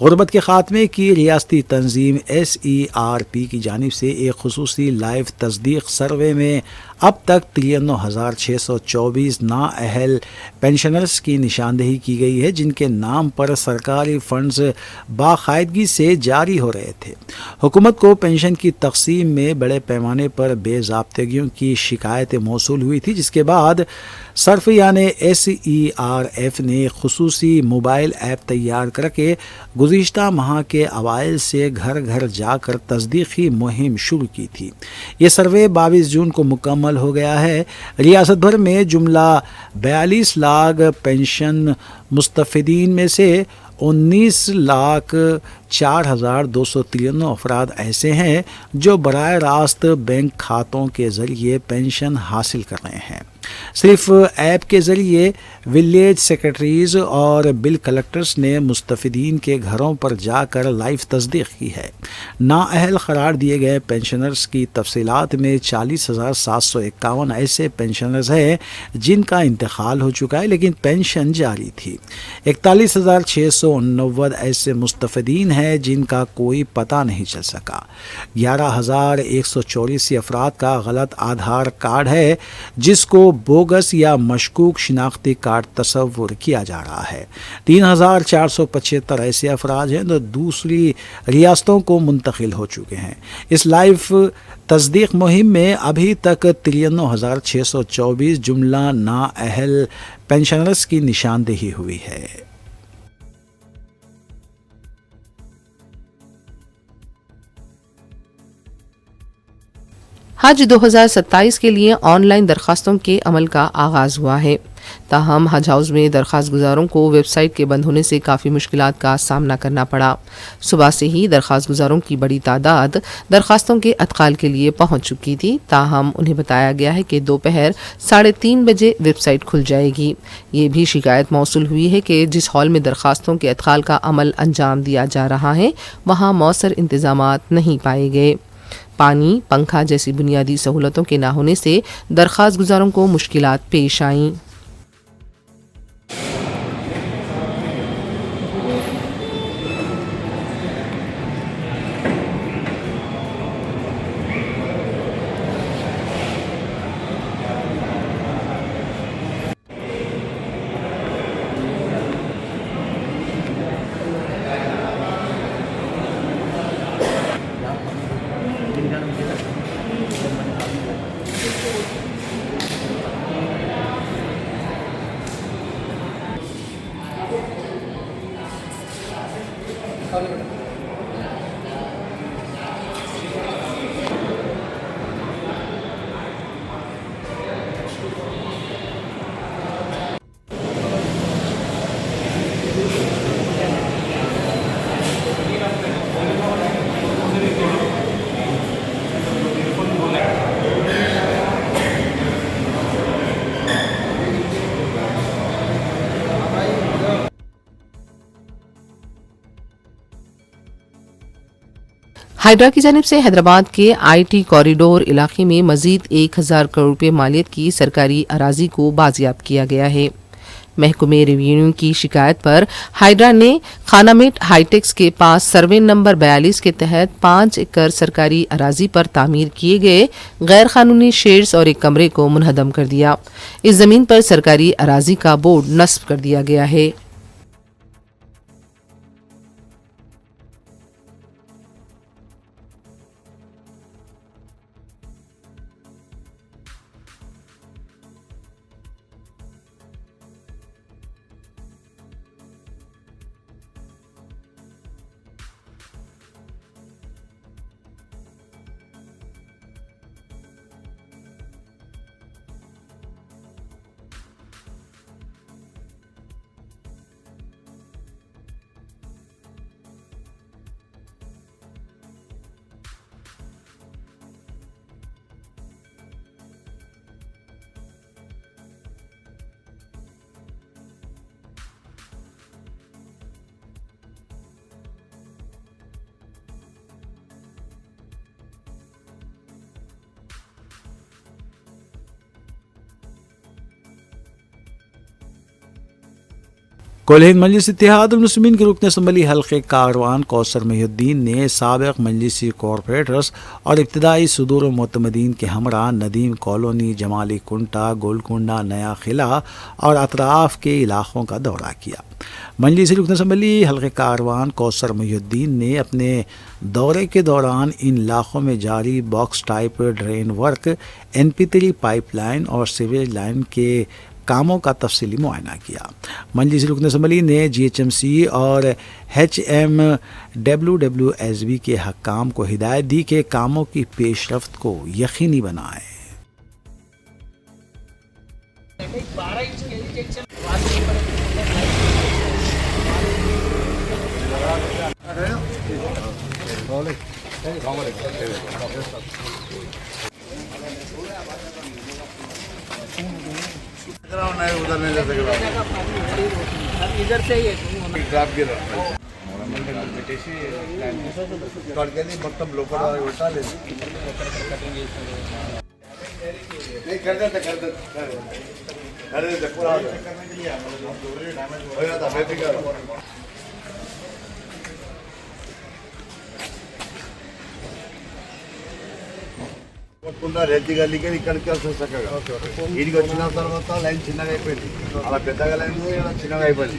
غربت کے خاتمے کی ریاستی تنظیم SERP کی جانب سے ایک خصوصی لائیو تصدیق سروے میں اب تک 93,624 نااہل پینشنرز کی نشاندہی کی گئی ہے، جن کے نام پر سرکاری فنڈز باقاعدگی سے جاری ہو رہے تھے۔ حکومت کو پینشن کی تقسیم میں بڑے پیمانے پر بے ضابطگیوں کی شکایتیں موصول ہوئی تھی، جس کے بعد صرفیان SERF نے خصوصی موبائل ایپ تیار کر کے گزشتہ ماہ کے اوائل سے گھر گھر جا کر تصدیقی مہم شروع کی تھی۔ یہ سروے 22 جون کو مکمل ہو گیا ہے۔ ریاست بھر میں جملہ 42 لاکھ پینشن مستفیدین میں سے 19,04,293 افراد ایسے ہیں جو براہ راست بینک کھاتوں کے ذریعے پینشن حاصل کر رہے ہیں۔ صرف ایپ کے ذریعے ولیج سیکرٹریز اور بل کلکٹرز نے مستفیدین کے گھروں پر جا کر لائیو تصدیق کی ہے۔ نااہل قرار دیے گئے پینشنرز کی تفصیلات میں 40,751 ایسے پینشنرز ہیں جن کا انتقال ہو چکا ہے لیکن پینشن جاری تھی۔ 41,689 ایسے مستفیدین ہیں جن کا کوئی پتہ نہیں چل سکا۔ 11,184 افراد کا غلط آدھار کارڈ ہے جس کو بوگس یا مشکوک شناختی کارڈ تصور کیا جا رہا ہے۔ 3,475 ایسے افراد ہیں جو دوسری ریاستوں کو منتقل ہو چکے ہیں۔ اس لائیو تصدیق مہم میں ابھی تک 93,624 جملہ نااہل پینشنرز کی نشاندہی ہوئی ہے۔ حج 2027 کے لیے آن لائن درخواستوں کے عمل کا آغاز ہوا ہے، تاہم حج ہاؤس میں درخواست گزاروں کو ویب سائٹ کے بند ہونے سے کافی مشکلات کا سامنا کرنا پڑا۔ صبح سے ہی درخواست گزاروں کی بڑی تعداد درخواستوں کے ادخال کے لیے پہنچ چکی تھی، تاہم انہیں بتایا گیا ہے کہ دوپہر 3:30 بجے ویب سائٹ کھل جائے گی۔ یہ بھی شکایت موصول ہوئی ہے کہ جس ہال میں درخواستوں کے ادخال کا عمل انجام دیا جا رہا ہے وہاں مؤثر انتظامات نہیں پائے گئے۔ پانی، پنکھا جیسی بنیادی سہولتوں کے نہ ہونے سے درخواست گزاروں کو مشکلات پیش آئیں۔ ہائیڈرا کی جانب سے حیدرآباد کے IT کوریڈور علاقے میں مزید 1,000 کروڑ روپے مالیت کی سرکاری اراضی کو بازیاب کیا گیا ہے۔ محکمہ ریونیو کی شکایت پر ہائیڈرا نے خانہ میٹ ہائی ٹیکس کے پاس سروے نمبر 42 کے تحت 5 ایکڑ سرکاری اراضی پر تعمیر کیے گئے غیر قانونی شیڈز اور ایک کمرے کو منہدم کر دیا۔ اس زمین پر سرکاری اراضی کا بورڈ نصب کر دیا گیا ہے۔ کولہین مجلس اتحاد المسلمین کے رکن اسمبلی حلقے کاروان کوثر محی الدین نے سابق مجلسی کارپوریٹرز اور ابتدائی صدور و معتمدین کے ہمراہ ندیم کالونی، جمالی کنٹا، گولکنڈا، نیا قلعہ اور اطراف کے علاقوں کا دورہ کیا۔ مجلسی رکن اسمبلی حلقے کاروان کوثر محی الدین نے اپنے دورے کے دوران ان علاقوں میں جاری box type drain work, NP3 pipe line اور سیویج لائن کے کاموں کا تفصیلی معائنہ کیا۔ مجلس رکن اسمبلی نے GHMC اور HMWWSB کے حکام کو ہدایت دی کہ کاموں کی پیش رفت کو یقینی بنائیں۔ ادھر نہیں جا سکتا ادھر سے ہی మొత్తం లోపల పెట్టాలి రెడ్డి గల్లీకి ఇక్కడికి చక్కగా వీడికి వచ్చిన తర్వాత లైన్ చిన్నగా అయిపోయింది, అలా పెద్దగా లైన్ చిన్నగా అయిపోయింది।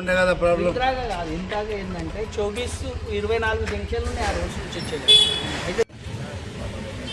ఉండే కదా ప్రాబ్లం। ఇంతగా ఏంటంటే 24-24 జంక్షన్లు ఉన్నాయి ఆ రోజు నుంచి వచ్చేది అయితే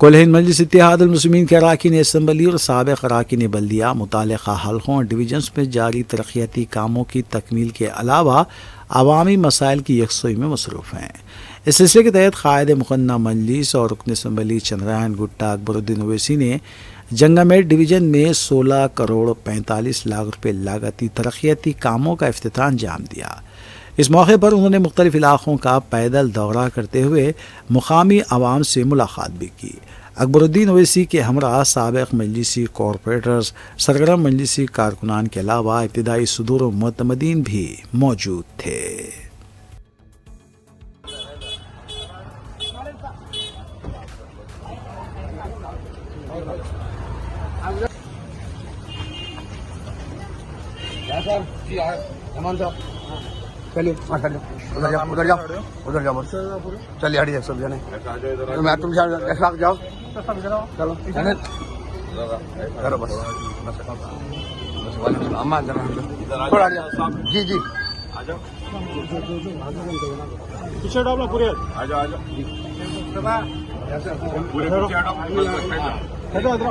کولہین مجلس اتحاد المسلمین کے اراکین اسمبلی اور سابق اراکین بلدیہ متعلقہ حلقوں اور ڈویژنز میں جاری ترقیاتی کاموں کی تکمیل کے علاوہ عوامی مسائل کی یکسوئی میں مصروف ہیں۔ اس سلسلے کے تحت قائد مقننہ مجلس اور رکن اسمبلی چندرائن گٹا اکبر الدین اویسی نے جنگامیٹ ڈویژن میں 16 کروڑ 45 لاکھ روپے لاگتی ترقیاتی کاموں کا افتتاح انجام دیا۔ اس موقع پر انہوں نے مختلف علاقوں کا پیدل دورہ کرتے ہوئے مقامی عوام سے ملاقات بھی کی۔ اکبر الدین اویسی کے ہمراہ سابق مجلسی کارپوریٹرز، سرگرم مجلسی کارکنان کے علاوہ ابتدائی صدور و معتمدین بھی موجود تھے۔ چلیے ادھر جاؤ ادھر جاؤ ادھر جاؤ چلیے ہٹیے سب جانے تم جاؤ چلو کرو بس جی جی پیچھے ڈالو پورے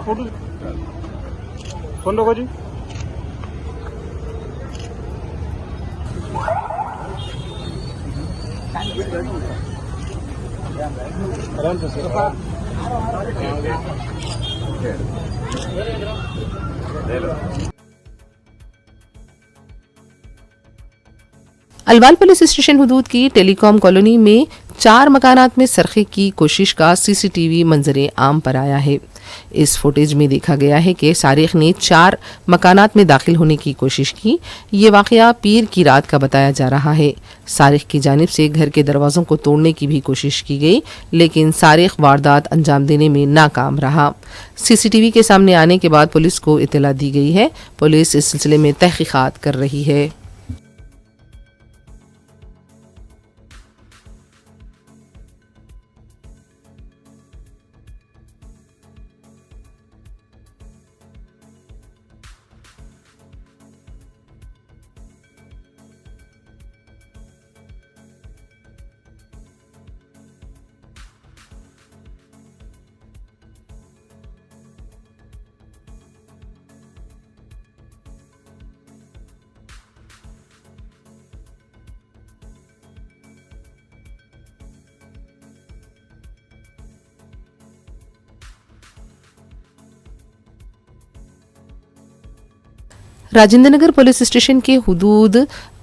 فوٹو کون لوگوں جی آرام سے الوال پولیس اسٹیشن حدود کی ٹیلی کام کالونی میں 4 مکانات میں سرقے کی کوشش کا CCTV منظر عام پر آیا ہے۔ اس فوٹیج میں دیکھا گیا ہے کہ سارق نے 4 مکانات میں داخل ہونے کی کوشش کی۔ یہ واقعہ پیر کی رات کا بتایا جا رہا ہے۔ سارق کی جانب سے گھر کے دروازوں کو توڑنے کی بھی کوشش کی گئی، لیکن سارق واردات انجام دینے میں ناکام رہا۔ CCTV کے سامنے آنے کے بعد پولیس کو اطلاع دی گئی ہے۔ پولیس اس سلسلے میں تحقیقات کر رہی ہے۔ راجندر نگر پولیس اسٹیشن کے حدود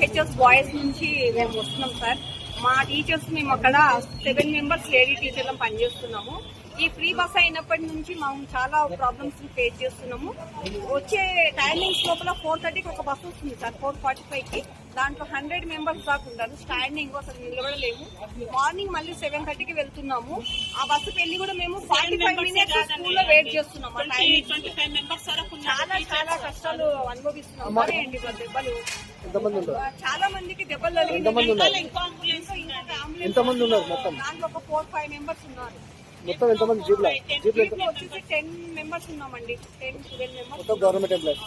హెచ్ఎస్ బాయ్స్ నుంచి మేము వస్తున్నాం సార్. మా టీచర్స్ మేము అక్కడ 7 మెంబర్స్ లేడీ టీచర్లం పనిచేస్తున్నాము. ఈ ఫ్రీ బస్ అయినప్పటి నుంచి మేము చాలా ప్రాబ్లమ్స్ ఫేస్ చేస్తున్నాము. వచ్చే టైమింగ్స్ లోపల 4:30కి ఒక బస్సు వస్తుంది సార్, 4:45కి. దాంట్లో 100 మెంబర్స్ దాకా ఉంటారు. స్టాండింగ్ అసలు నిలబడలేము. మార్నింగ్ మళ్ళీ 7:30కి వెళ్తున్నాము. ఆ బస్సు పెళ్లి కూడా మేము 45 మినిట్స్ స్కూల్లో వెయిట్ చేస్తున్నాము. చాలా చాలా కష్టాలు అనుభవిస్తున్నాము. దెబ్బలు చాలా మందికి దెబ్బలు దాంట్లో ఒక 4-5 మెంబర్స్ ఉన్నారు. మొత్తం ఎంతమంది జీప్లో వచ్చేసి 10 మెంబర్స్ ఉన్నామండి. 10-12 మెంబర్స్ మొత్తం గవర్నమెంట్ ఎంప్లాయీస్.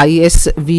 ISV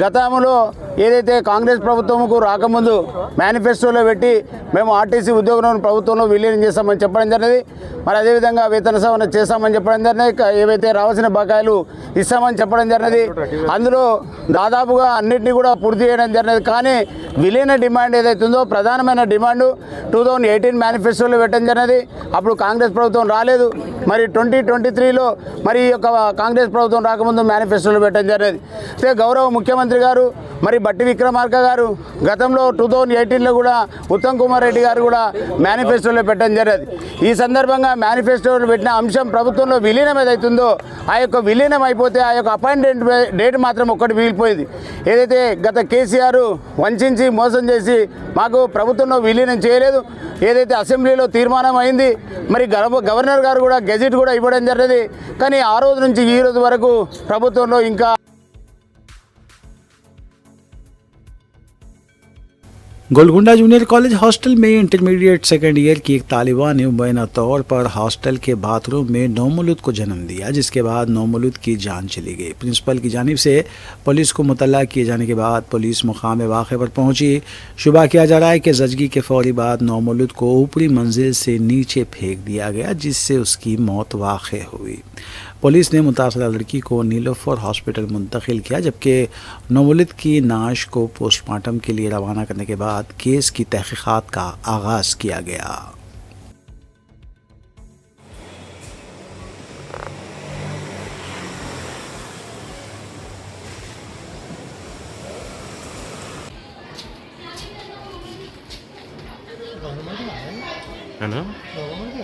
గతంలో ఏదైతే కాంగ్రెస్ ప్రభుత్వంకు రాకముందు మేనిఫెస్టోలో పెట్టి మేము ఆర్టీసీ ఉద్యోగులను ప్రభుత్వంలో విలీనం చేస్తామని చెప్పడం జరిగింది. మరి అదేవిధంగా వేతన సవరణ చేస్తామని చెప్పడం జరిగింది. ఏవైతే రావాల్సిన బకాయిలు ఇస్తామని చెప్పడం జరిగింది. అందులో దాదాపుగా అన్నింటినీ కూడా పూర్తి చేయడం జరిగింది. కానీ విలీన డిమాండ్ ఏదైతే ఉందో ప్రధానమైన డిమాండ్ 2018 మేనిఫెస్టోలో పెట్టడం జరిగింది. అప్పుడు కాంగ్రెస్ ప్రభుత్వం రాలేదు. మరి 2023లో మరి ఈ యొక్క కాంగ్రెస్ ప్రభుత్వం రాకముందు మేనిఫెస్టోలో పెట్టడం జరిగింది. అయితే గౌరవ ముఖ్యమంత్రి గారు మరి బట్టి విక్రమార్క గారు గతంలో 2018లో కూడా ఉత్తమ్ కుమార్ రెడ్డి గారు కూడా మేనిఫెస్టోలో పెట్టడం జరిగింది. ఈ సందర్భంగా మేనిఫెస్టోలో పెట్టిన అంశం ప్రభుత్వంలో విలీనం ఏదైతుందో ఆ యొక్క విలీనం అయిపోతే ఆ యొక్క అపాయింట్మెంట్ డేట్ మాత్రం ఒక్కటి మిగిలిపోయింది. ఏదైతే గత కేసీఆర్ వంచి మోసం చేసి మాకు ప్రభుత్వంలో విలీనం చేయలేదు. ఏదైతే అసెంబ్లీలో తీర్మానం అయింది, మరి గవర్నర్ గారు కూడా గెజిట్ కూడా ఇవ్వడం జరిగింది. కానీ ఆ రోజు నుంచి ఈ రోజు వరకు ప్రభుత్వంలో ఇంకా گولکنڈہ جونیئر کالج ہاسٹل میں انٹرمیڈیٹ سیکنڈ ایئر کی ایک طالبہ نے مبینہ طور پر ہاسٹل کے باتھ روم میں نومولود کو جنم دیا، جس کے بعد نومولود کی جان چلی گئی۔ پرنسپل کی جانب سے پولیس کو مطلع کیے جانے کے بعد پولیس مقام واقعے پر پہنچی۔ شبہ کیا جا رہا ہے کہ زچگی کے فوری بعد نومولود کو اوپری منزل سے نیچے پھینک دیا گیا، جس سے اس کی موت واقع ہوئی۔ پولیس نے متاثرہ لڑکی کو نیلوفر ہاسپٹل منتقل کیا، جبکہ نومولود کی نعش کو پوسٹ مارٹم کے لیے روانہ کرنے کے بعد کیس کی تحقیقات کا آغاز کیا گیا۔ ہے نا؟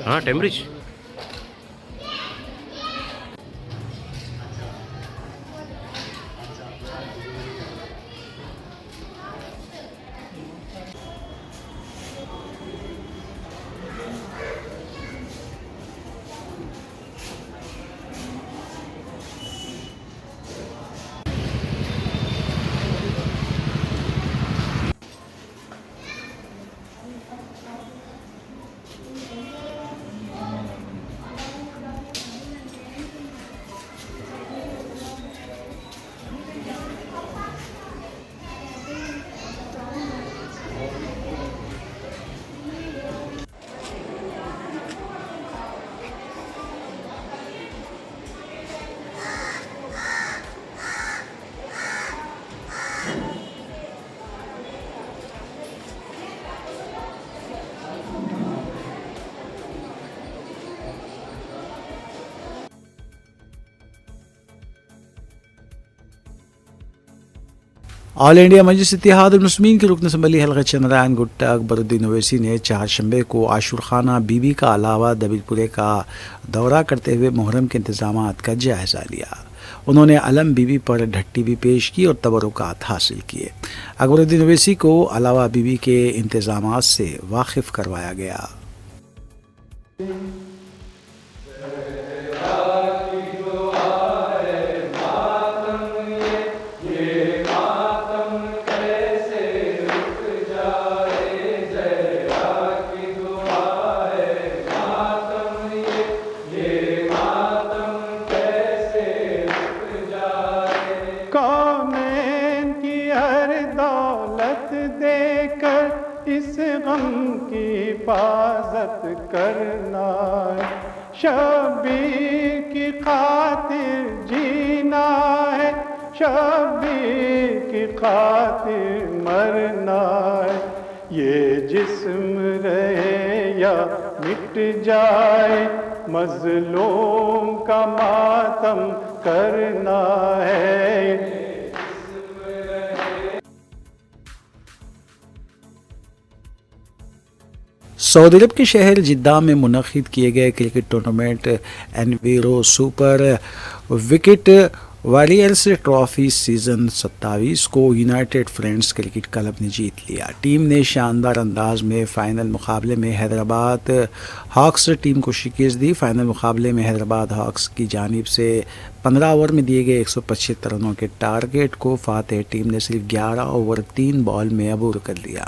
ہاں ٹیمبرج۔ آل انڈیا مجلس اتحاد المسلمین کے رکن اسمبلی حلقہ چندرائن گٹا اکبر الدین اویسی نے چہارشنبے کو عاشور خانہ بی بی کا علاوہ دبیل پورے کا دورہ کرتے ہوئے محرم کے انتظامات کا جائزہ لیا۔ انہوں نے علم بی بی پر ڈھٹی بھی پیش کی اور تبرکات حاصل کیے۔ اکبر الدین اویسی کو علاوہ بی بی کے انتظامات سے واقف کروایا گیا۔ کونین کی ہر دولت دے کر اس غم کی حفاظت کرنا ہے، شبیر کی خاطر جینا ہے، شبیر کی خاطر مرنا ہے، یہ جسم رہے یا مٹ جائے مظلوم کا ماتم کرنا ہے۔ سعودی عرب کے شہر جدہ میں منعقد کیے گئے cricket tournament enviro super wicket warriors trophy season 27 کو یونائیٹڈ فرینڈز کرکٹ کلب نے جیت لیا۔ ٹیم نے شاندار انداز میں فائنل مقابلے میں حیدرآباد ہاکس ٹیم کو شکست دی۔ فائنل مقابلے میں حیدرآباد ہاکس کی جانب سے 15 اوور میں دیے گئے 175 رنوں کے ٹارگٹ کو فاتح ٹیم نے صرف 11 اوور 3 بال میں عبور کر لیا۔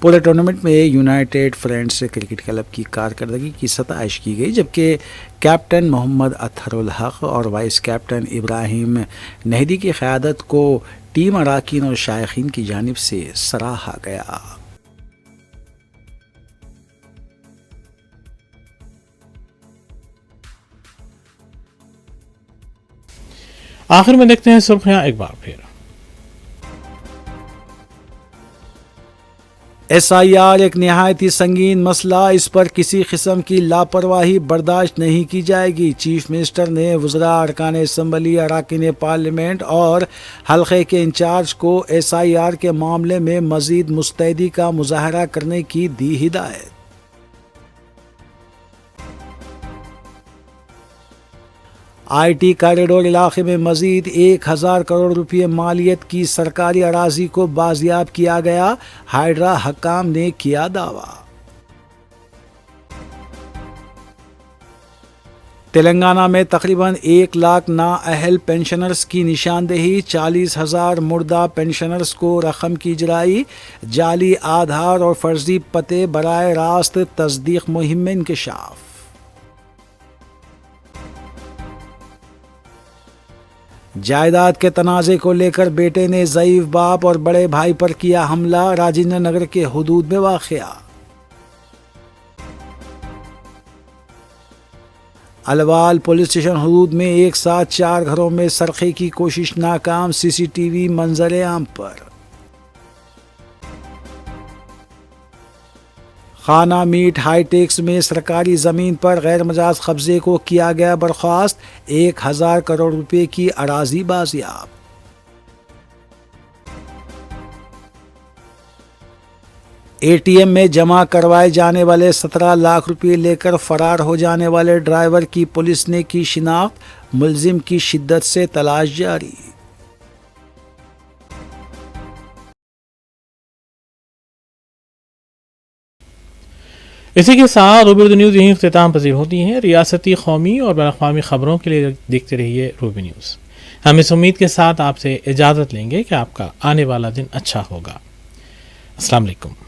پورے ٹورنامنٹ میں یونائیٹڈ فرینڈز کرکٹ کلب کی کارکردگی کی ستائش کی گئی، جبکہ کیپٹن محمد اطہر الحق اور وائس کیپٹن ابراہیم نہدی کی قیادت کو ٹیم اراکین اور شائقین کی جانب سے سراہا گیا۔ آخر میں دیکھتے ہیں سرخیاں ایک بار پھر۔ ایس آئی آر ایک نہایت ہی سنگین مسئلہ، اس پر کسی قسم کی لاپرواہی برداشت نہیں کی جائے گی۔ چیف منسٹر نے وزراء، ارکان اسمبلی، اراکین پارلیمنٹ اور حلقے کے انچارج کو ایس آئی آر کے معاملے میں مزید مستعدی کا مظاہرہ کرنے کی دی ہدایت۔ آئی ٹی کاریڈور علاقے میں مزید 1000 کروڑ روپے مالیت کی سرکاری اراضی کو بازیاب کیا گیا، ہائیڈرا حکام نے کیا دعویٰ۔ تلنگانہ میں تقریباً 1 لاکھ نااہل پینشنرز کی نشاندہی، 40,000 مردہ پینشنرز کو رقم کی اجرائی، جعلی آدھار اور فرضی پتے براہ راست تصدیق مہم میں انکشاف۔ جائیداد کے تنازع کو لے کر بیٹے نے ضعیف باپ اور بڑے بھائی پر کیا حملہ، راجندر نگر کے حدود میں واقع۔ الوال پولیس اسٹیشن حدود میں ایک ساتھ 4 گھروں میں سرقے کی کوشش ناکام، CCTV منظر عام پر۔ خانہ میٹ ہائی ٹیکس میں سرکاری زمین پر غیر مجاز قبضے کو کیا گیا برخاست، 1,000 کروڑ روپے کی اراضی بازیاب۔ ATM میں جمع کروائے جانے والے 17 لاکھ روپے لے کر فرار ہو جانے والے ڈرائیور کی پولیس نے کی شناخت، ملزم کی شدت سے تلاش جاری۔ اسی کے ساتھ روبی اردو نیوز یہیں اختتام پذیر ہوتی ہیں۔ ریاستی، قومی اور بین الاقوامی خبروں کے لیے دیکھتے رہیے روبی نیوز۔ ہم اس امید کے ساتھ آپ سے اجازت لیں گے کہ آپ کا آنے والا دن اچھا ہوگا۔ السلام علیکم۔